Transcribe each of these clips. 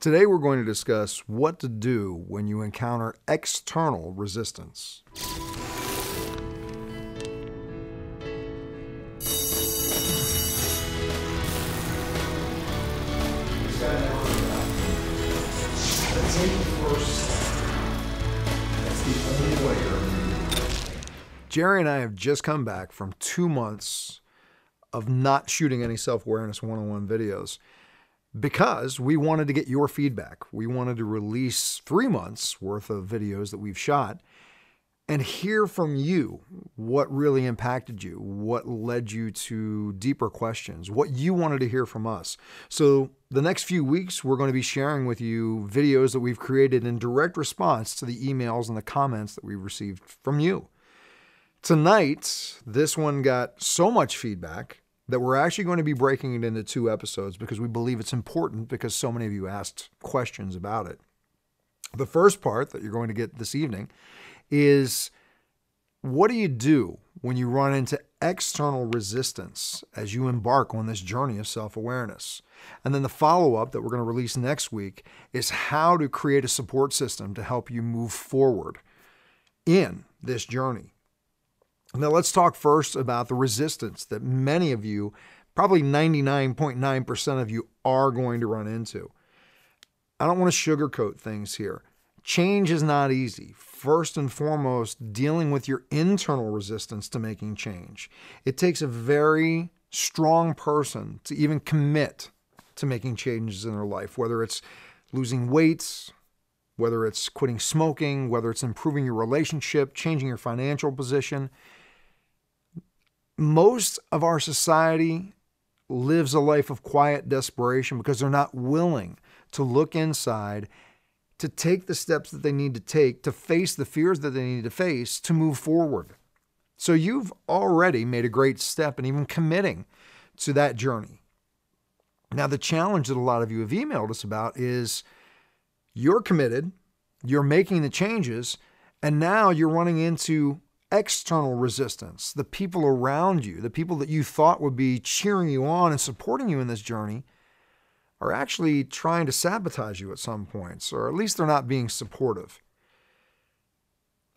Today we're going to discuss what to do when you encounter external resistance. Jerry and I have just come back from 2 months of not shooting any self-awareness one-on-one videos because we wanted to get your feedback. We wanted to release 3 months worth of videos that we've shot and hear from you what really impacted you, what led you to deeper questions, what you wanted to hear from us. So the next few weeks, we're going to be sharing with you videos that we've created in direct response to the emails and the comments that we've received from you. Tonight, this one got so much feedback that we're actually going to be breaking it into 2 episodes because we believe it's important because so many of you asked questions about it. The first part that you're going to get this evening is, what do you do when you run into external resistance as you embark on this journey of self-awareness? And then the follow-up that we're going to release next week is how to create a support system to help you move forward in this journey. Now let's talk first about the resistance that many of you, probably 99.9% of you, are going to run into. I don't want to sugarcoat things here. Change is not easy. First and foremost, dealing with your internal resistance to making change. It takes a very strong person to even commit to making changes in their life, whether it's losing weight, whether it's quitting smoking, whether it's improving your relationship, changing your financial position. Most of our society lives a life of quiet desperation because they're not willing to look inside, to take the steps that they need to take, to face the fears that they need to face, to move forward. So you've already made a great step in even committing to that journey. Now, the challenge that a lot of you have emailed us about is you're committed, you're making the changes, and now you're running into external resistance. The people around you, the people that you thought would be cheering you on and supporting you in this journey, are actually trying to sabotage you at some points, or at least they're not being supportive.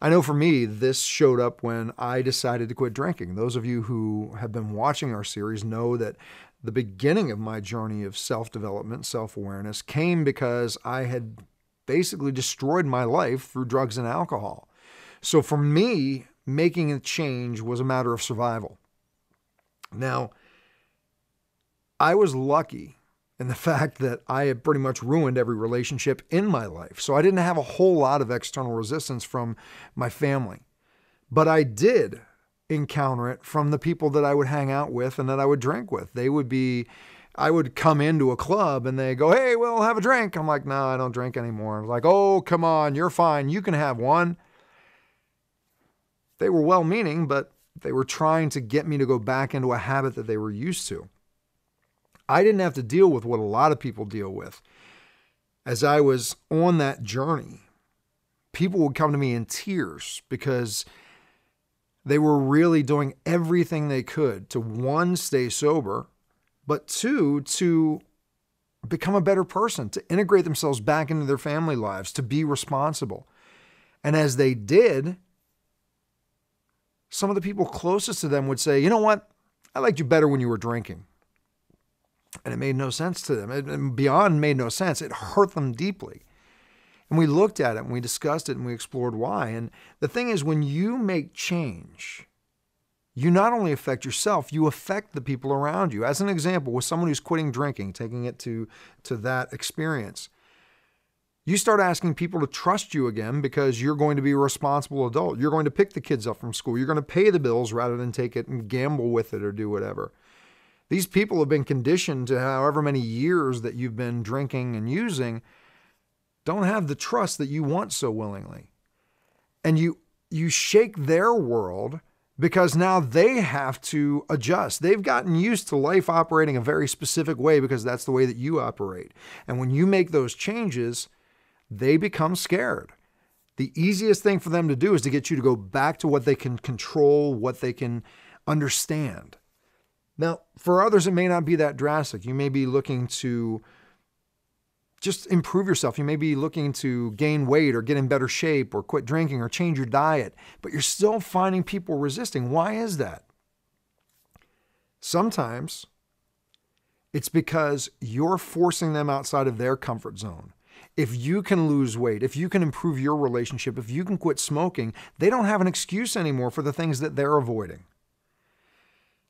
I know for me, this showed up when I decided to quit drinking. Those of you who have been watching our series know that the beginning of my journey of self-development, self-awareness, came because I had basically destroyed my life through drugs and alcohol. So for me, making a change was a matter of survival. Now, I was lucky in the fact that I had pretty much ruined every relationship in my life. So I didn't have a whole lot of external resistance from my family. But I did encounter it from the people that I would hang out with and that I would drink with. I would come into a club and they go, "Hey, we'll have a drink." I'm like, "No, I don't drink anymore." I'm like, "Oh, come on, you're fine. You can have one." They were well-meaning, but they were trying to get me to go back into a habit that they were used to. I didn't have to deal with what a lot of people deal with. As I was on that journey, people would come to me in tears because they were really doing everything they could to, 1, stay sober, but 2, to become a better person, to integrate themselves back into their family lives, to be responsible. And as they did, some of the people closest to them would say, "You know what? I liked you better when you were drinking." And it made no sense to them. It beyond made no sense. It hurt them deeply. And we looked at it and we discussed it and we explored why. And the thing is, when you make change, you not only affect yourself, you affect the people around you. As an example, with someone who's quitting drinking, taking it to that experience, you start asking people to trust you again because you're going to be a responsible adult. You're going to pick the kids up from school. You're going to pay the bills rather than take it and gamble with it or do whatever. These people have been conditioned to however many years that you've been drinking and using, don't have the trust that you want so willingly. And you shake their world because now they have to adjust. They've gotten used to life operating a very specific way because that's the way that you operate. And when you make those changes, they become scared. The easiest thing for them to do is to get you to go back to what they can control, what they can understand. Now, for others, it may not be that drastic. You may be looking to just improve yourself. You may be looking to gain weight or get in better shape or quit drinking or change your diet, but you're still finding people resisting. Why is that? Sometimes it's because you're forcing them outside of their comfort zone. If you can lose weight, if you can improve your relationship, if you can quit smoking, they don't have an excuse anymore for the things that they're avoiding.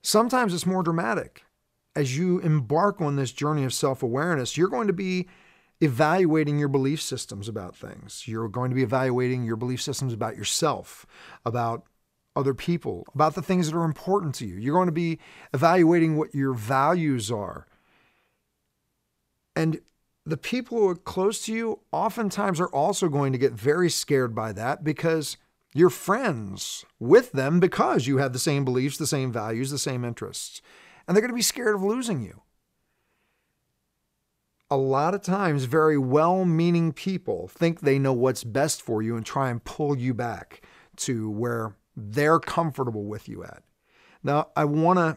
Sometimes it's more dramatic. As you embark on this journey of self-awareness, you're going to be evaluating your belief systems about things. You're going to be evaluating your belief systems about yourself, about other people, about the things that are important to you. You're going to be evaluating what your values are. And the people who are close to you oftentimes are also going to get very scared by that because you're friends with them because you have the same beliefs, the same values, the same interests. And they're going to be scared of losing you. A lot of times, very well-meaning people think they know what's best for you and try and pull you back to where they're comfortable with you at. Now, I want to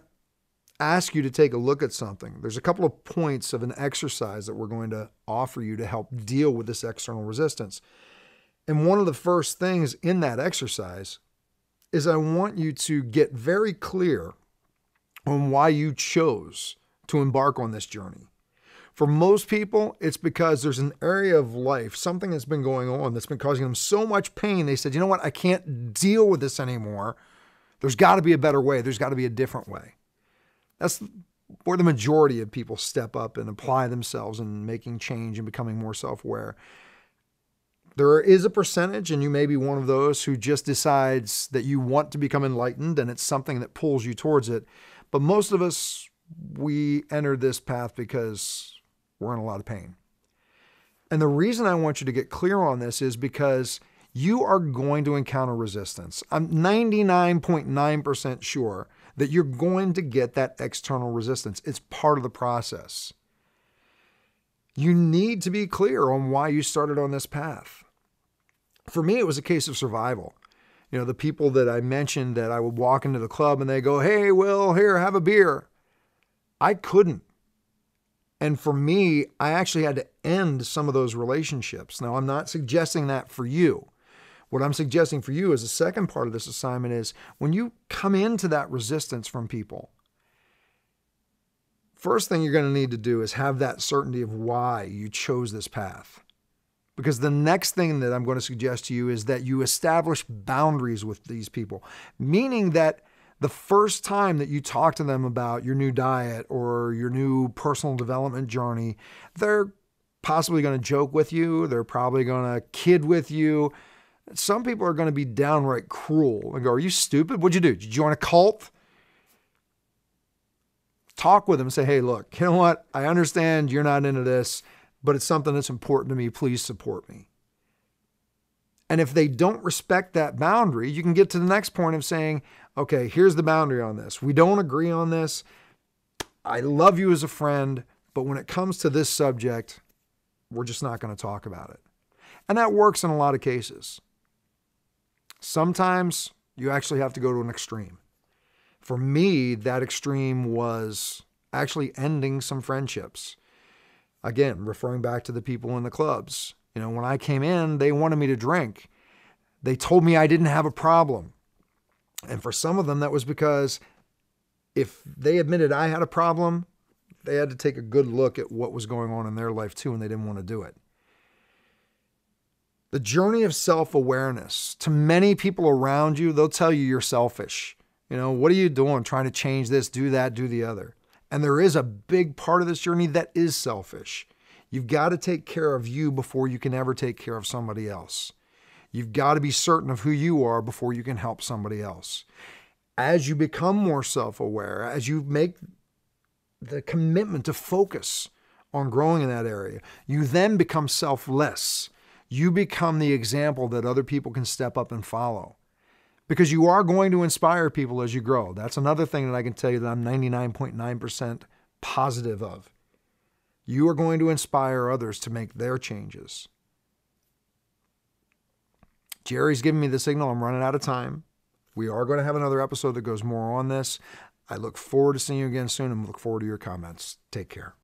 ask you to take a look at something. There's a couple of points of an exercise that we're going to offer you to help deal with this external resistance. And one of the first things in that exercise is I want you to get very clear on why you chose to embark on this journey. For most people, it's because there's an area of life, something that's been going on that's been causing them so much pain. They said, you know what? I can't deal with this anymore. There's got to be a better way. There's got to be a different way. That's where the majority of people step up and apply themselves in making change and becoming more self-aware. There is a percentage, and you may be one of those who just decides that you want to become enlightened and it's something that pulls you towards it. But most of us, we enter this path because we're in a lot of pain. And the reason I want you to get clear on this is because you are going to encounter resistance. I'm 99.9% sure that you're going to get that external resistance. It's part of the process. You need to be clear on why you started on this path. For me, it was a case of survival. You know, the people that I mentioned that I would walk into the club and they go, hey, Will, here, have a beer. I couldn't. And for me, I actually had to end some of those relationships. Now, I'm not suggesting that for you. What I'm suggesting for you as the second part of this assignment is when you come into that resistance from people, first thing you're going to need to do is have that certainty of why you chose this path. Because the next thing that I'm going to suggest to you is that you establish boundaries with these people, meaning that the first time that you talk to them about your new diet or your new personal development journey, they're possibly going to joke with you. They're probably going to kid with you. Some people are going to be downright cruel and go, are you stupid? What'd you do? Did you join a cult? Talk with them and say, hey, look, you know what? I understand you're not into this, but it's something that's important to me. Please support me. And if they don't respect that boundary, you can get to the next point of saying, okay, here's the boundary on this. We don't agree on this. I love you as a friend, but when it comes to this subject, we're just not going to talk about it. And that works in a lot of cases. Sometimes you actually have to go to an extreme. For me, that extreme was actually ending some friendships. Again, referring back to the people in the clubs. You know, when I came in, they wanted me to drink. They told me I didn't have a problem. And for some of them, that was because if they admitted I had a problem, they had to take a good look at what was going on in their life too, and they didn't want to do it. The journey of self-awareness, to many people around you, they'll tell you you're selfish. You know, what are you doing? Trying to change this, do that, do the other. And there is a big part of this journey that is selfish. You've got to take care of you before you can ever take care of somebody else. You've got to be certain of who you are before you can help somebody else. As you become more self-aware, as you make the commitment to focus on growing in that area, you then become selfless. You become the example that other people can step up and follow. Because you are going to inspire people as you grow. That's another thing that I can tell you that I'm 99.9% positive of. You are going to inspire others to make their changes. Jerry's giving me the signal. I'm running out of time. We are going to have another episode that goes more on this. I look forward to seeing you again soon and look forward to your comments. Take care.